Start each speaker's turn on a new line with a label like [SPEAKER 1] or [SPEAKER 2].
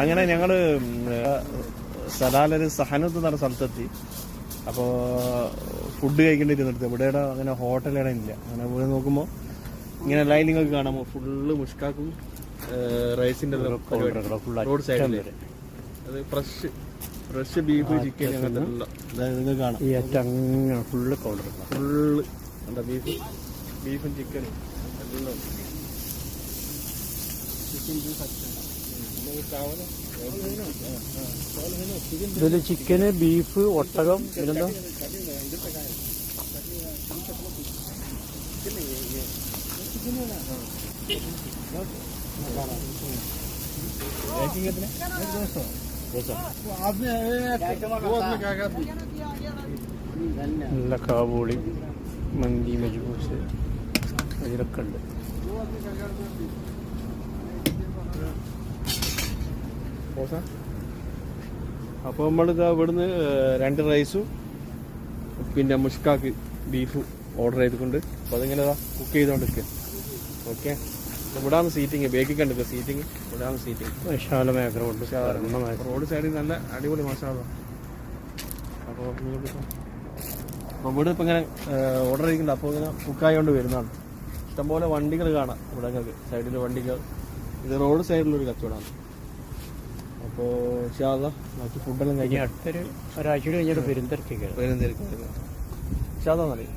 [SPEAKER 1] അങ്ങനെ ഞങ്ങൾ സലാലൊരു സഹനത്ത് എന്ന് പറഞ്ഞ സ്ഥലത്തെത്തി. അപ്പോൾ ഫുഡ് കഴിക്കേണ്ടിരുന്നിടത്ത് ഇവിടെ അങ്ങനെ ഹോട്ടലുകളെ ഇല്ല. അങ്ങനെ പോയി നോക്കുമ്പോൾ ഇങ്ങനെ ലൈൻ നിങ്ങൾക്ക് കാണാമോ, ഫുള്ള് മുഷ്കാക്കും റൈസിൻ്റെ റോഡ് സൈഡിൽ. അത് ഫ്രഷ് ബീഫ് ചിക്കൻ അങ്ങനത്തെ നിങ്ങൾക്ക് കാണാം. ഫുള്ള് എന്താ ബീഫും ചിക്കനും എല്ലാം.
[SPEAKER 2] ഇതില് ചിക്കന്, ബീഫ്, ഒട്ടകം, പിന്നെന്താ നല്ല കാബൂളി, മന്തി, മജ്ബൂസ് ഇതിലൊക്കെ ഉണ്ട്.
[SPEAKER 1] അപ്പോൾ നമ്മളിത് ഇവിടുന്ന് 2 റൈസും പിന്നെ മുഷ്കാക്ക് ബീഫും ഓർഡർ ചെയ്തുകൊണ്ട് അപ്പോൾ അതിങ്ങനെ കുക്ക് ചെയ്തുകൊണ്ടിരിക്കുക. ഓക്കെ, ഇവിടാണ് സീറ്റിങ്, ബേക്കിൽ കണ്ടില്ല സീറ്റിങ്, ഇവിടാണ് സീറ്റിങ്.
[SPEAKER 2] വിശാലമായ
[SPEAKER 1] റോഡ് സൈഡിൽ നല്ല അടിപൊളി മസാല. അപ്പോൾ ഇവിടെ ഇപ്പം ഇങ്ങനെ ഓർഡർ ചെയ്തിട്ടുണ്ട്. അപ്പോൾ ഇങ്ങനെ കുക്കായതുകൊണ്ട് വരുന്നതാണ്. ഇഷ്ടംപോലെ വണ്ടികൾ കാണാം ഇവിടെ നിങ്ങൾക്ക്, സൈഡിൽ വണ്ടികൾ. ഇത് റോഡ് സൈഡിലൊരു കച്ചവടമാണ്. അപ്പോൾ ബാക്കി ഫുഡെല്ലാം കഴിഞ്ഞ്
[SPEAKER 2] അടുത്തൊരു ഒരാഴ്ച കഴിഞ്ഞിട്ട് പെരുന്തിരക്ക്
[SPEAKER 1] ഷാദാന്നറിയാം.